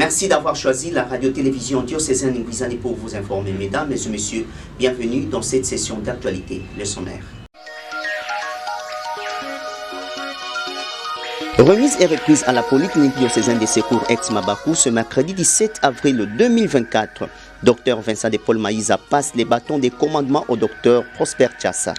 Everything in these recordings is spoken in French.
Merci d'avoir choisi la radio-télévision diocésaine Nguizani pour vous informer. Mesdames et messieurs, bienvenue dans cette session d'actualité, le sommaire. Remise et reprise à la polyclinique diocésaine des secours ex-Mabakou ce mercredi 17 avril 2024. Dr Vincent de Paul Maïsa passe les bâtons des commandements au Dr Prosper Tchassa.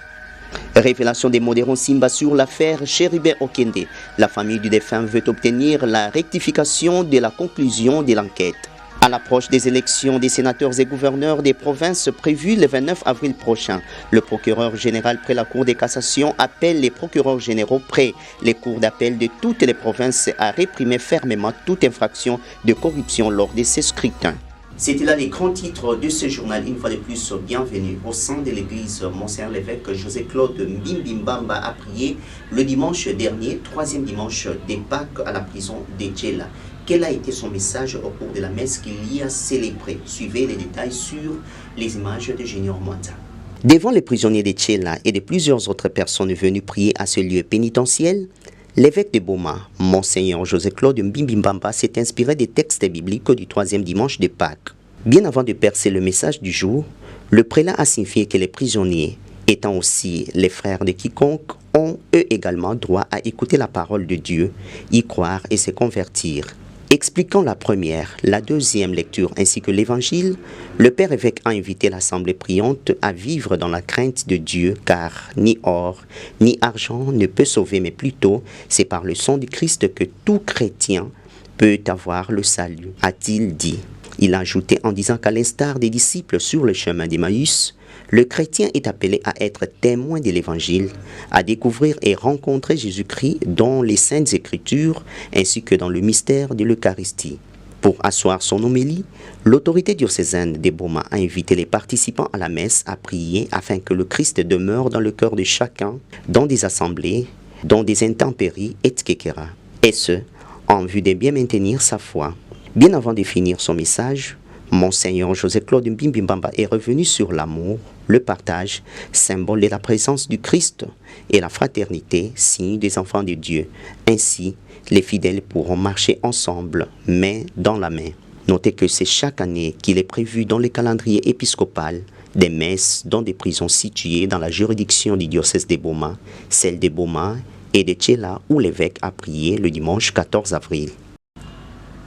Révélation des modérons Simba sur l'affaire Chéribert Okende. La famille du défunt veut obtenir la rectification de la conclusion de l'enquête. À l'approche des élections des sénateurs et gouverneurs des provinces prévues le 29 avril prochain, le procureur général près la Cour de cassation appelle les procureurs généraux près les cours d'appel de toutes les provinces à réprimer fermement toute infraction de corruption lors de ces scrutins. C'était là les grands titres de ce journal. Une fois de plus, bienvenue au sein de l'église. Monseigneur l'évêque José-Claude Mbimbimba a prié le dimanche dernier, troisième dimanche des Pâques à la prison de Djela. Quel a été son message au cours de la messe qu'il y a célébrée? Suivez les détails sur les images de Junior Mwanda. Devant les prisonniers de Djela et de plusieurs autres personnes venues prier à ce lieu pénitentiel, l'évêque de Boma, Monseigneur José-Claude Mbimbimba, s'est inspiré des textes bibliques du troisième dimanche de Pâques. Bien avant de percer le message du jour, le prélat a signifié que les prisonniers, étant aussi les frères de quiconque, ont eux également droit à écouter la parole de Dieu, y croire et se convertir. Expliquant la première, la deuxième lecture ainsi que l'évangile, le Père évêque a invité l'assemblée priante à vivre dans la crainte de Dieu, car ni or, ni argent ne peut sauver, mais plutôt c'est par le sang du Christ que tout chrétien peut avoir le salut, a-t-il dit. Il a ajouté en disant qu'à l'instar des disciples sur le chemin d'Emmaüs, le chrétien est appelé à être témoin de l'Évangile, à découvrir et rencontrer Jésus-Christ dans les Saintes Écritures ainsi que dans le mystère de l'Eucharistie. Pour asseoir son homélie, l'autorité diocésaine de Boma a invité les participants à la messe à prier afin que le Christ demeure dans le cœur de chacun, dans des assemblées, dans des intempéries, etc. Et ce, en vue de bien maintenir sa foi. Bien avant de finir son message, Monseigneur José-Claude Mbimbimba est revenu sur l'amour, le partage, symbole de la présence du Christ, et la fraternité, signe des enfants de Dieu. Ainsi, les fidèles pourront marcher ensemble, main dans la main. Notez que c'est chaque année qu'il est prévu dans le calendrier épiscopal des messes dans des prisons situées dans la juridiction du diocèse de Boma, celle de Boma et de Djela où l'évêque a prié le dimanche 14 avril.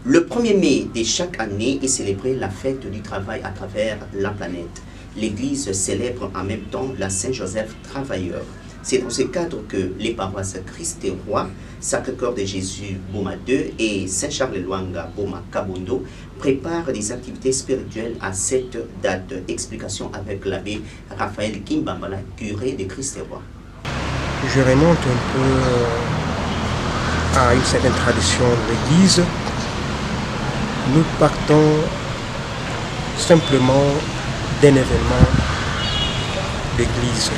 Le 1er mai de chaque année est célébrée la fête du travail à travers la planète. L'Église célèbre en même temps la Saint-Joseph travailleur. C'est dans ce cadre que les paroisses Christ-et-Roi, Sacré-Cœur de Jésus, Boma 2 et Saint-Charles-Luanga, Boma Kabondo préparent des activités spirituelles à cette date. Explication avec l'abbé Raphaël Kimbambala, curé de Christ-et-Roi. Je remonte un peu à une certaine tradition de l'Église. Nous partons simplement d'un événement d'église.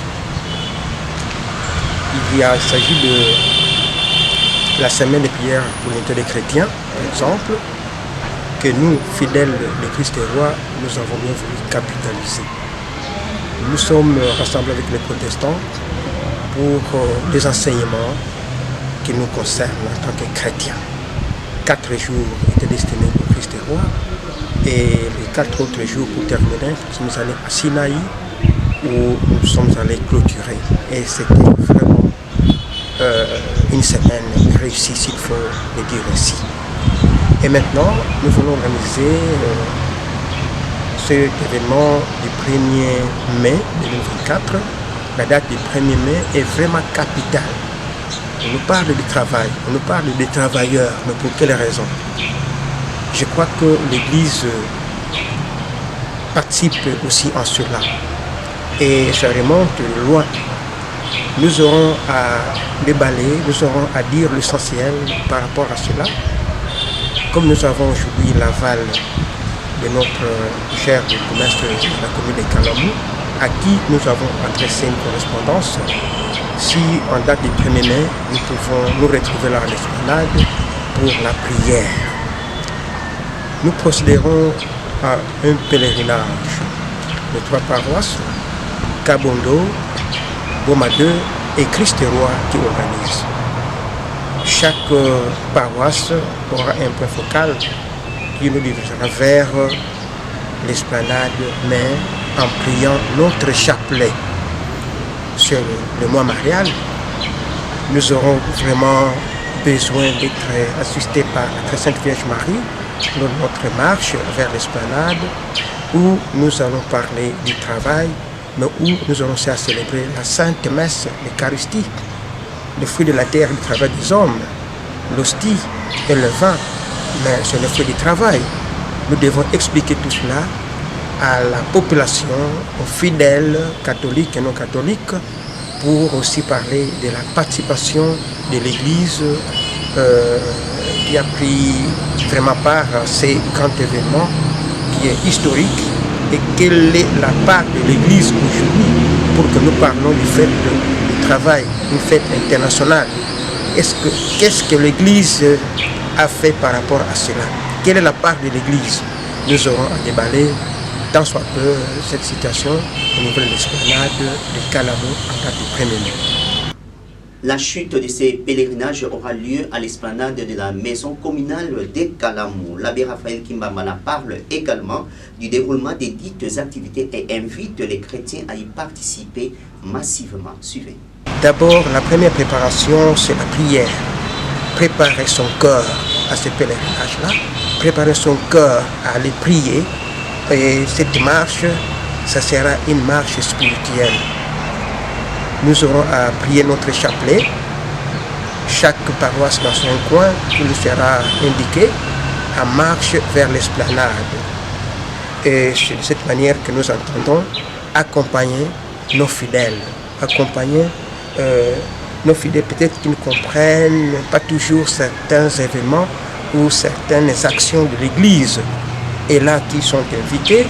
Il s'agit de la semaine de prière pour l'unité des chrétiens, par exemple, que nous, fidèles de Christ et Roi, nous avons bien voulu capitaliser. Nous sommes rassemblés avec les protestants pour des enseignements qui nous concernent en tant que chrétiens. 4 jours étaient destinés pour Christ et Roi, et les 4 autres jours pour terminer, nous sommes allés à Sinaï où nous sommes allés clôturer. Et c'était vraiment une semaine réussie, s'il faut le dire ainsi. Et maintenant, nous voulons organiser cet événement du 1er mai 2024. La date du 1er mai est vraiment capitale. On nous parle du travail, on nous parle des travailleurs, mais pour quelle raison? Je crois que l'Église participe aussi en cela. Et ça remonte loin. Nous aurons à déballer, nous aurons à dire l'essentiel par rapport à cela. Comme nous avons aujourd'hui l'aval de notre cher bourgmestre de la commune de Kalamou, à qui nous avons adressé une correspondance, si en date du 1er mai, nous pouvons nous retrouver là à l'esplanade pour la prière. Nous procéderons à un pèlerinage de 3 paroisses, Kabondo, Boma 2 et Christ-et-Roi qui organisent. Chaque paroisse aura un point focal qui nous dirigera vers l'esplanade, mais en priant notre chapelet. Sur le mois marial, nous aurons vraiment besoin d'être assistés par la Très Sainte Vierge Marie dans notre marche vers l'esplanade, où nous allons parler du travail, mais où nous allons aussi célébrer la Sainte Messe, l'Eucharistie, le fruit de la terre, le travail des hommes, l'hostie et le vin, mais c'est le fruit du travail. Nous devons expliquer tout cela à la population, aux fidèles catholiques et non catholiques, pour aussi parler de la participation de l'Église qui a pris vraiment part à ces grands événements qui est historique, et quelle est la part de l'Église aujourd'hui pour que nous parlons du fait du travail, une fête internationale. Qu'est-ce que l'Église a fait par rapport à cela? Quelle est la part de l'Église? Nous aurons à déballer tant soit peu cette situation au niveau de l'esplanade de Kalamo en date du 1er mai. La chute de ces pèlerinages aura lieu à l'esplanade de la maison communale de Kalamo. L'abbé Raphaël Kimbamala parle également du déroulement des dites activités et invite les chrétiens à y participer massivement. Suivez. D'abord, la première préparation, c'est la prière. Préparer son cœur à ce pèlerinage-là, préparer son cœur à aller prier. Et cette marche, ça sera une marche spirituelle. Nous aurons à prier notre chapelet. Chaque paroisse dans son coin, il sera indiqué en marche vers l'esplanade. Et c'est de cette manière que nous entendons accompagner nos fidèles. Accompagner nos fidèles, peut-être qu'ils ne comprennent pas toujours certains événements ou certaines actions de l'Église. Et là, qui sont invités,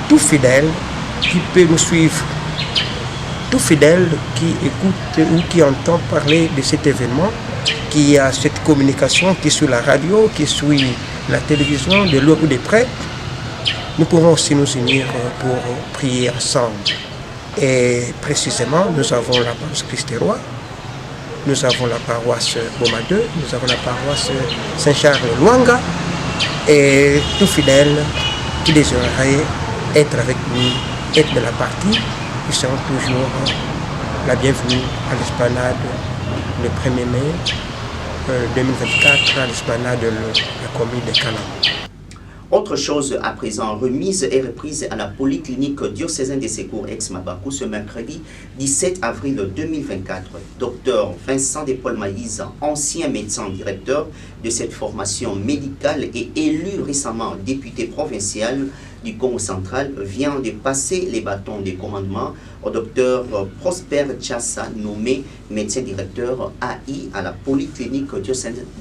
tout fidèle qui peut nous suivre, tout fidèle qui écoute ou qui entend parler de cet événement, qui a cette communication, qui suit la radio, qui suit la télévision, de loin ou de près, nous pourrons aussi nous unir pour prier ensemble. Et précisément, nous avons la paroisse Christ-Roi, nous avons la paroisse Boma 2, nous avons la paroisse Saint-Charles-Luanga, et tout fidèle qui désirerait être avec nous, être de la partie, ils seront toujours la bienvenue à l'esplanade le 1er mai 2024 à l'esplanade de la commune de Kalamo. Autre chose à présent, remise et reprise à la polyclinique diocésaine des secours ex-Mabakou ce mercredi 17 avril 2024. Docteur Vincent de Paul Maïs, ancien médecin directeur de cette formation médicale et élu récemment député provincial du Congo central, vient de passer les bâtons de commandement au docteur Prosper Tchassa, nommé médecin directeur AI à la polyclinique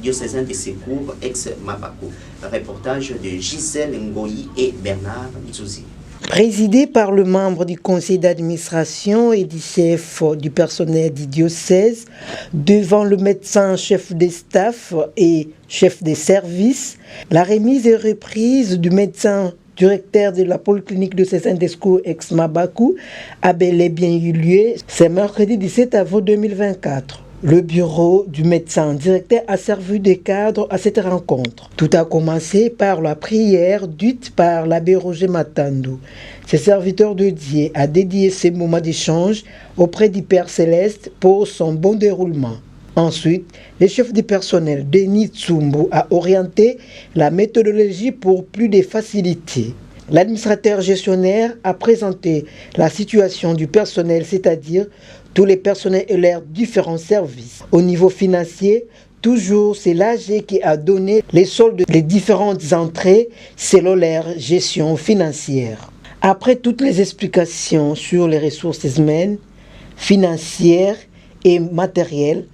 diocésaine des secours ex-Mabakou. Reportage de Gisèle Ngoyi et Bernard Nzouzi. Présidé par le membre du conseil d'administration et du chef du personnel du diocèse, devant le médecin chef des staffs et chef des services, la remise et reprise du médecin directeur de la polyclinique diocésaine des secours ex-Mabakou a bel et bien eu lieu ce mercredi 17 avril 2024. Le bureau du médecin directeur a servi de cadre à cette rencontre. Tout a commencé par la prière dite par l'abbé Roger Matandou. Ce serviteur de Dieu a dédié ces moments d'échange auprès du Père Céleste pour son bon déroulement. Ensuite, le chef du personnel, Denis Tsumbu, a orienté la méthodologie pour plus de facilité. L'administrateur gestionnaire a présenté la situation du personnel, c'est-à-dire tous les personnels et leurs différents services. Au niveau financier, toujours c'est l'AG qui a donné les soldes des différentes entrées selon leur gestion financière. Après toutes les explications sur les ressources humaines, financières et matérielles,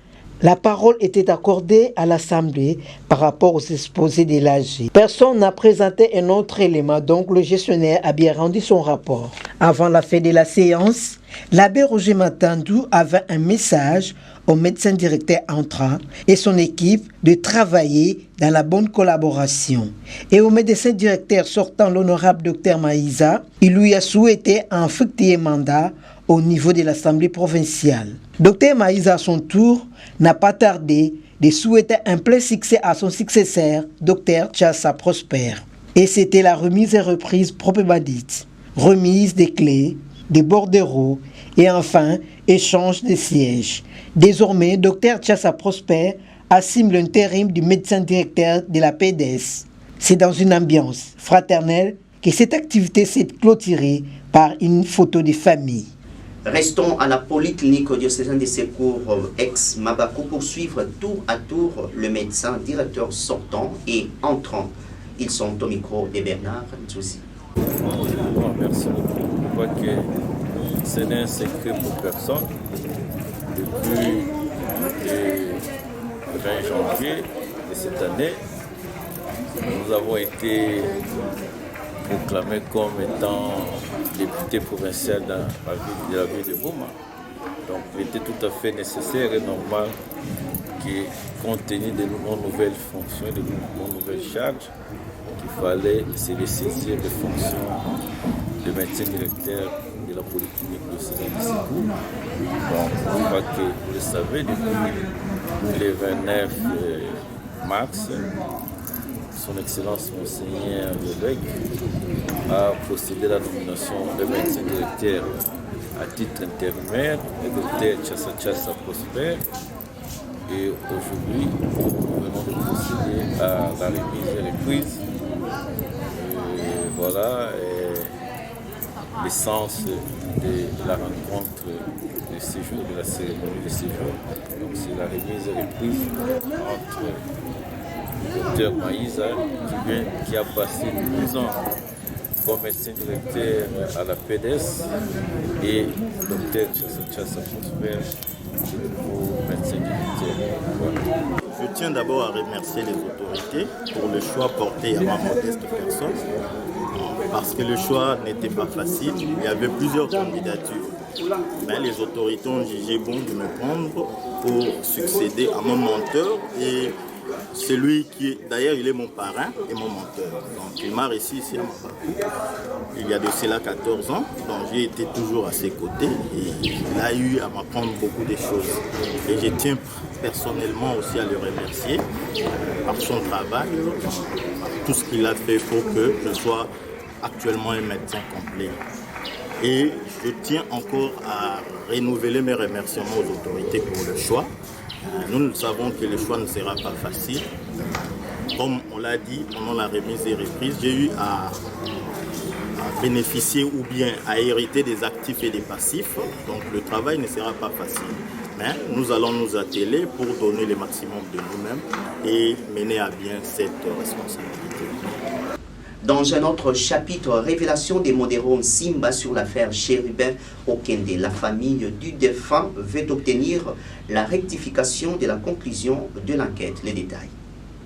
la parole était accordée à l'Assemblée par rapport aux exposés de l'AG. Personne n'a présenté un autre élément, donc le gestionnaire a bien rendu son rapport. Avant la fin de la séance, l'abbé Roger Matandou avait un message au médecin directeur entrant et son équipe de travailler dans la bonne collaboration. Et au médecin directeur sortant, l'honorable docteur Maïsa, il lui a souhaité un fructueux mandat au niveau de l'Assemblée provinciale. Docteur Maïsa, à son tour, n'a pas tardé de souhaiter un plein succès à son successeur, Dr Tchassa Prosper. Et c'était la remise et reprise proprement dite. Remise des clés, des bordereaux et enfin échange des sièges. Désormais, Dr Tchassa Prosper assume l'intérim du médecin directeur de la PDS. C'est dans une ambiance fraternelle que cette activité s'est clôturée par une photo de famille. Restons à la polyclinique diocésaine des secours ex-Mabakou pour suivre tour à tour le médecin directeur sortant et entrant. Ils sont au micro de Bernard Nzouzi. Merci beaucoup. Je crois que ce n'est un secret pour personne. Depuis le 20 janvier de cette année, nous avons été proclamés comme étant député provincial dans la ville de Bouma. Donc il était tout à fait nécessaire et normal que, compte tenu de nos nouvelles fonctions, de nos nouvelles charges, qu'il fallait se ressaisir des fonctions de médecin directeur de la polyclinique de Secours. Donc je crois que vous le savez, depuis le 29 mars, Son Excellence Monseigneur l'évêque a procédé à la nomination de médecin directeur à titre intérimaire, le docteur Tchassa Prosper. Et aujourd'hui, nous venons de procéder à la remise et reprise. Voilà l'essence de la rencontre de séjour, de la cérémonie de séjour. Donc c'est la remise et reprise entre le docteur Maïza, qui a passé 12 ans comme médecin directeur à la PDS, et le docteur Tchassa Prosper, le nouveau médecin directeur. Voilà. Je tiens d'abord à remercier les autorités pour le choix porté à ma modeste personne, parce que le choix n'était pas facile. Il y avait plusieurs candidatures, mais les autorités ont jugé bon de me prendre pour succéder à mon mentor, et celui qui, d'ailleurs, il est mon parrain et mon mentor. Donc il m'a reçu ici à Mabakou il y a de cela 14 ans, donc j'ai été toujours à ses côtés et il a eu à m'apprendre beaucoup de choses. Et je tiens personnellement aussi à le remercier par son travail, par tout ce qu'il a fait pour que je sois actuellement un médecin complet. Et je tiens encore à renouveler mes remerciements aux autorités pour le choix. Nous savons que le choix ne sera pas facile. Comme on l'a dit pendant la remise et reprise, j'ai eu à bénéficier ou bien à hériter des actifs et des passifs. Donc le travail ne sera pas facile. Mais nous allons nous atteler pour donner le maximum de nous-mêmes et mener à bien cette responsabilité. Dans un autre chapitre, révélation des modérons Simba sur l'affaire Chérubin Okende. La famille du défunt veut obtenir la rectification de la conclusion de l'enquête. Les détails.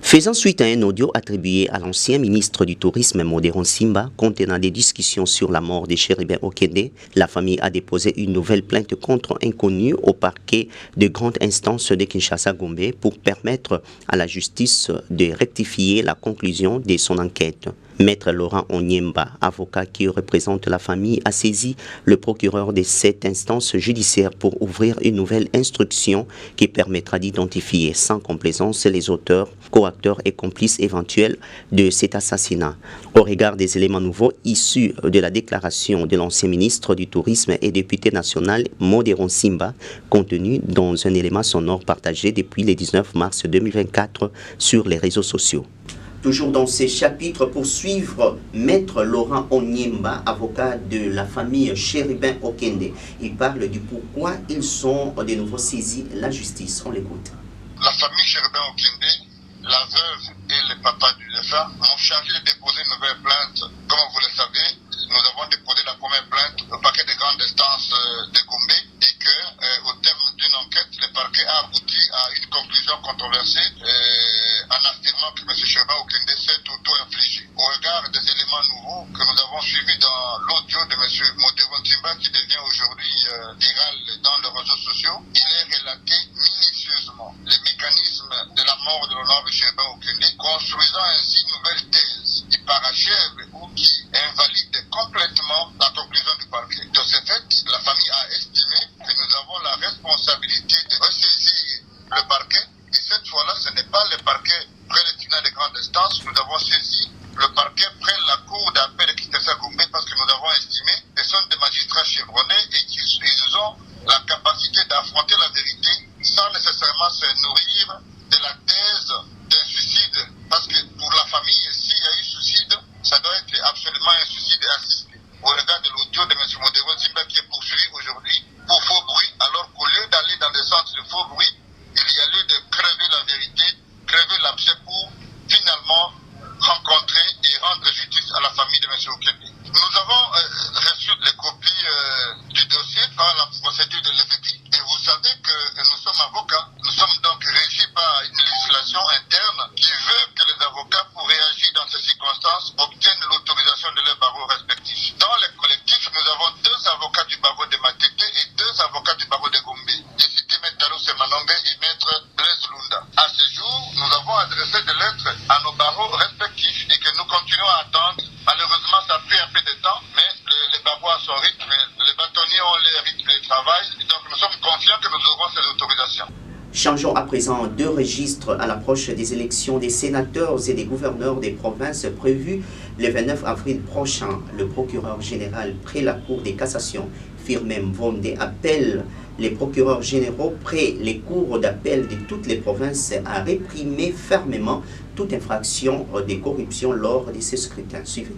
Faisant suite à un audio attribué à l'ancien ministre du Tourisme Modéron Simba contenant des discussions sur la mort de Chérubin Okende, la famille a déposé une nouvelle plainte contre un inconnu au parquet de grande instance de Kinshasa-Gombe pour permettre à la justice de rectifier la conclusion de son enquête. Maître Laurent Onyemba, avocat qui représente la famille, a saisi le procureur de cette instance judiciaire pour ouvrir une nouvelle instruction qui permettra d'identifier sans complaisance les auteurs, coacteurs et complices éventuels de cet assassinat. Au regard des éléments nouveaux issus de la déclaration de l'ancien ministre du Tourisme et député national Modéron Simba, contenu dans un élément sonore partagé depuis le 19 mars 2024 sur les réseaux sociaux. Toujours dans ces chapitres, pour suivre Maître Laurent Onyemba, avocat de la famille Chérubin Okende. Il parle du pourquoi ils sont de nouveau saisis la justice. On l'écoute. La famille Chérubin Okende, la veuve et le papa du défunt m'ont chargé de déposer une nouvelle plainte. Comme vous le savez, nous avons déposé la première plainte au parquet de grande instance de Gombe et que, au terme d'une enquête, le parquet a abouti à une conclusion controversée en affirmant que M. Chérubin Okende s'est auto-infligé. Au regard des éléments nouveaux que nous avons suivis dans l'audio de M. Modéron Simba qui devient aujourd'hui viral dans les réseaux sociaux, il est relaté minutieusement les mécanismes de la mort de l'honorable Chérubin Okende, construisant ainsi une nouvelle thèse qui parachève ou qui invalide complètement la conclusion du parquet. De ce fait, la famille a estimé de faux bruits, il y a lieu de crever la vérité, crever l'abcès pour finalement rencontrer et rendre justice à la famille de M. Okende. Nous avons reçu les copies du dossier par la procédure de l'EVEPI et vous savez que nous sommes avocats. Nous sommes donc régis par une législation interne qui veut que les avocats, pour réagir dans ces circonstances, obtiennent l'autorisation de leurs barreaux respectifs. Dans les collectifs, nous avons 2 avocats du barreau de Matete et 2 avocats du barreau de Gombe. J'ai cité Maître Talo Semanongue et Maître Blaise Lunda. À ce jour, nous avons adressé des lettres à nos barreaux respectifs et que nous continuons à attendre. Malheureusement, ça a pris un peu de temps, mais les barreaux à son rythme, les bâtonniers ont leur rythme de travail. Donc nous sommes confiants que nous aurons ces autorisations. Changeons à présent de registre à l'approche des élections des sénateurs et des gouverneurs des provinces prévues le 29 avril prochain. Le procureur général près la Cour de cassation, Firmin Mvonde, appelle les procureurs généraux près les cours d'appel de toutes les provinces à réprimer fermement toute infraction de corruption lors de ces scrutins. Suivez.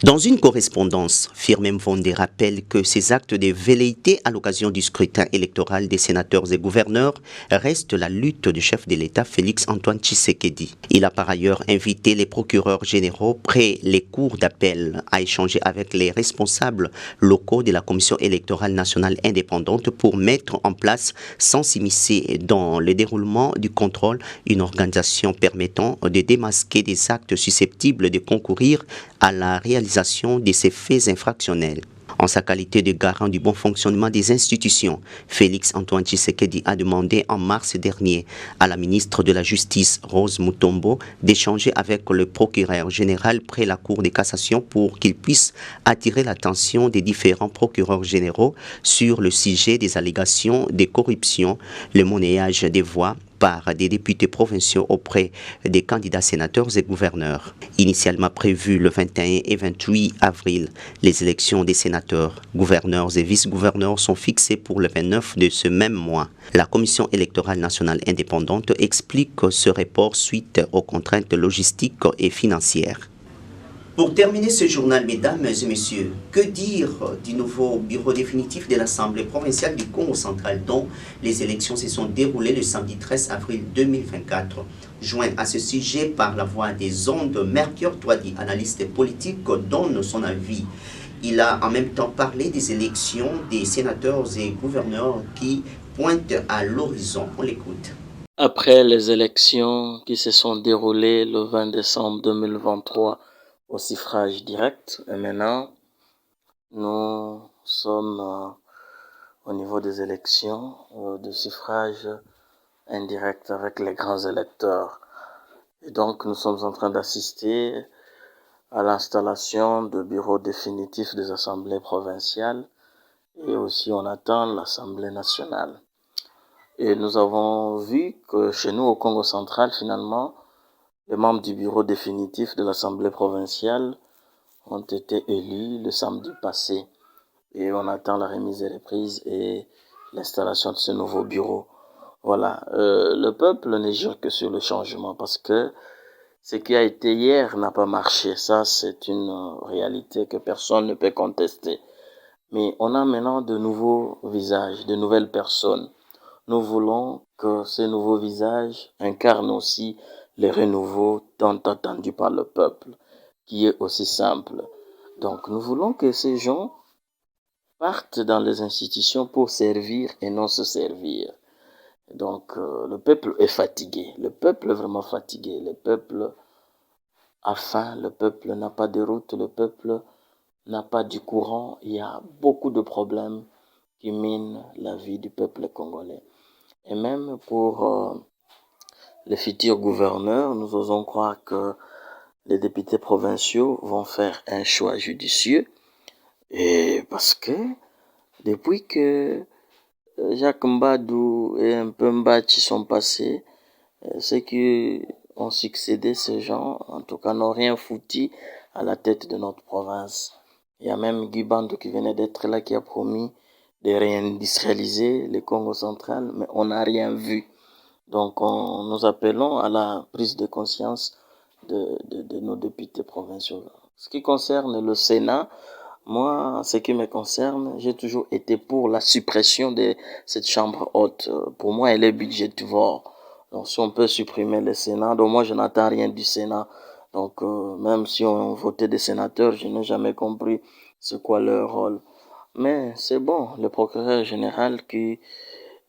Dans une correspondance, Firmin Mvonde rappelle que ces actes de velléité à l'occasion du scrutin électoral des sénateurs et gouverneurs restent la lutte du chef de l'État Félix-Antoine Tshisekedi. Il a par ailleurs invité les procureurs généraux près les cours d'appel à échanger avec les responsables locaux de la Commission électorale nationale indépendante pour mettre en place, sans s'immiscer dans le déroulement du contrôle, une organisation permettant de démasquer des actes susceptibles de concourir à la réalisation de ces faits infractionnels. En sa qualité de garant du bon fonctionnement des institutions, Félix-Antoine Tshisekedi a demandé en mars dernier à la ministre de la Justice, Rose Mutombo, d'échanger avec le procureur général près la Cour de cassation pour qu'il puisse attirer l'attention des différents procureurs généraux sur le sujet des allégations de corruption, le monnayage des voix par des députés provinciaux auprès des candidats sénateurs et gouverneurs. Initialement prévues le 21 et 28 avril, les élections des sénateurs, gouverneurs et vice-gouverneurs sont fixées pour le 29 de ce même mois. La Commission électorale nationale indépendante explique ce report suite aux contraintes logistiques et financières. Pour terminer ce journal, mesdames et messieurs, que dire du nouveau bureau définitif de l'Assemblée provinciale du Congo central dont les élections se sont déroulées le samedi 13 avril 2024? Joint à ce sujet par la voix des ondes, Mercure Touadi, analyste politique, donne son avis. Il a en même temps parlé des élections des sénateurs et gouverneurs qui pointent à l'horizon. On l'écoute. Après les élections qui se sont déroulées le 20 décembre 2023, au suffrage direct. Et maintenant, nous sommes au niveau des élections de suffrage indirect avec les grands électeurs. Et donc, nous sommes en train d'assister à l'installation de bureaux définitifs des assemblées provinciales et aussi on attend l'Assemblée nationale. Et nous avons vu que chez nous au Congo central, finalement, les membres du bureau définitif de l'Assemblée provinciale ont été élus le samedi passé. Et on attend la remise et reprise et l'installation de ce nouveau bureau. Voilà. Le peuple ne jure que sur le changement parce que ce qui a été hier n'a pas marché. Ça, c'est une réalité que personne ne peut contester. Mais on a maintenant de nouveaux visages, de nouvelles personnes. Nous voulons que ces nouveaux visages incarnent aussi les renouveaux tant attendus par le peuple, qui est aussi simple. Donc nous voulons que ces gens partent dans les institutions pour servir et non se servir. Donc le peuple est fatigué, le peuple est vraiment fatigué, le peuple a faim, le peuple n'a pas de route, le peuple n'a pas du courant. Il y a beaucoup de problèmes qui minent la vie du peuple congolais. Et même pour les futurs gouverneurs, nous osons croire que les députés provinciaux vont faire un choix judicieux. Et parce que depuis que Jacques Mbadou et un peu Mbachi sont passés, ceux qui ont succédé ces gens, en tout cas, n'ont rien foutu à la tête de notre province. Il y a même Guy Bandou qui venait d'être là, qui a promis de réindustrialiser le Congo central, mais on n'a rien vu. Donc, nous appelons à la prise de conscience de nos députés provinciaux. Ce qui concerne le Sénat, Moi, ce qui me concerne, j'ai toujours été pour la suppression de cette chambre haute. Pour moi, elle est budgétivore. Donc, si on peut supprimer le Sénat, donc moi, je n'attends rien du Sénat. Donc, même si on votait des sénateurs, je n'ai jamais compris c'est quoi leur rôle. Mais c'est bon, le procureur général qui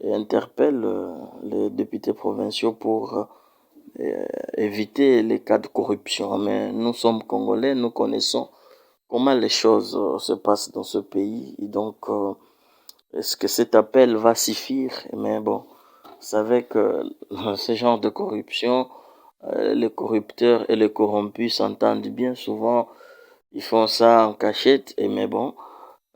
interpelle les députés provinciaux pour éviter les cas de corruption. Mais nous sommes Congolais, nous connaissons comment les choses se passent dans ce pays. Et donc, est-ce que cet appel va suffire? Mais bon, vous savez que ce genre de corruption, les corrupteurs et les corrompus s'entendent bien souvent. Ils font ça en cachette. Mais bon,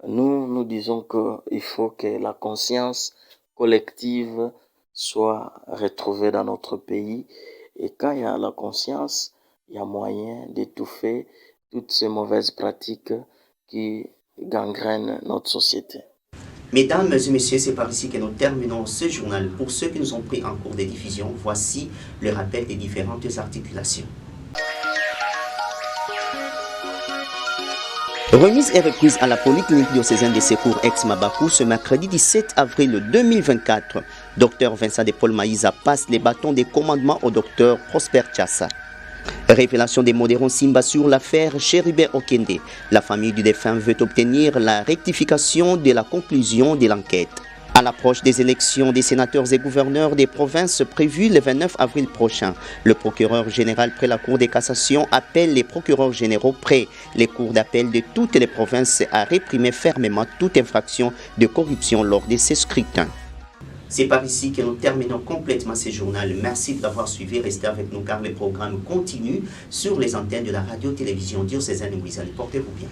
nous disons qu'il faut que la conscience collective soit retrouvée dans notre pays. Et quand il y a la conscience, il y a moyen d'étouffer toutes ces mauvaises pratiques qui gangrènent notre société. Mesdames et messieurs, c'est par ici que nous terminons ce journal. Pour ceux qui nous ont pris en cours de diffusion, voici le rappel des différentes articulations. Remise et reprise à la polyclinique diocésaine des secours ex-Mabakou ce mercredi 17 avril 2024. Dr Vincent de Paul Maïza passe les bâtons des commandements au Dr Prosper Tchassa. Révélation des modérons Simba sur l'affaire Chéribert Okende. La famille du défunt veut obtenir la rectification de la conclusion de l'enquête. À l'approche des élections des sénateurs et gouverneurs des provinces prévues le 29 avril prochain, le procureur général près la Cour de cassation appelle les procureurs généraux près les cours d'appel de toutes les provinces à réprimer fermement toute infraction de corruption lors de ces scrutins. C'est par ici que nous terminons complètement ce journal. Merci de l'avoir suivi. Restez avec nous car le programme continue sur les antennes de la radio-télévision diocésaine Louisiane. Portez-vous bien.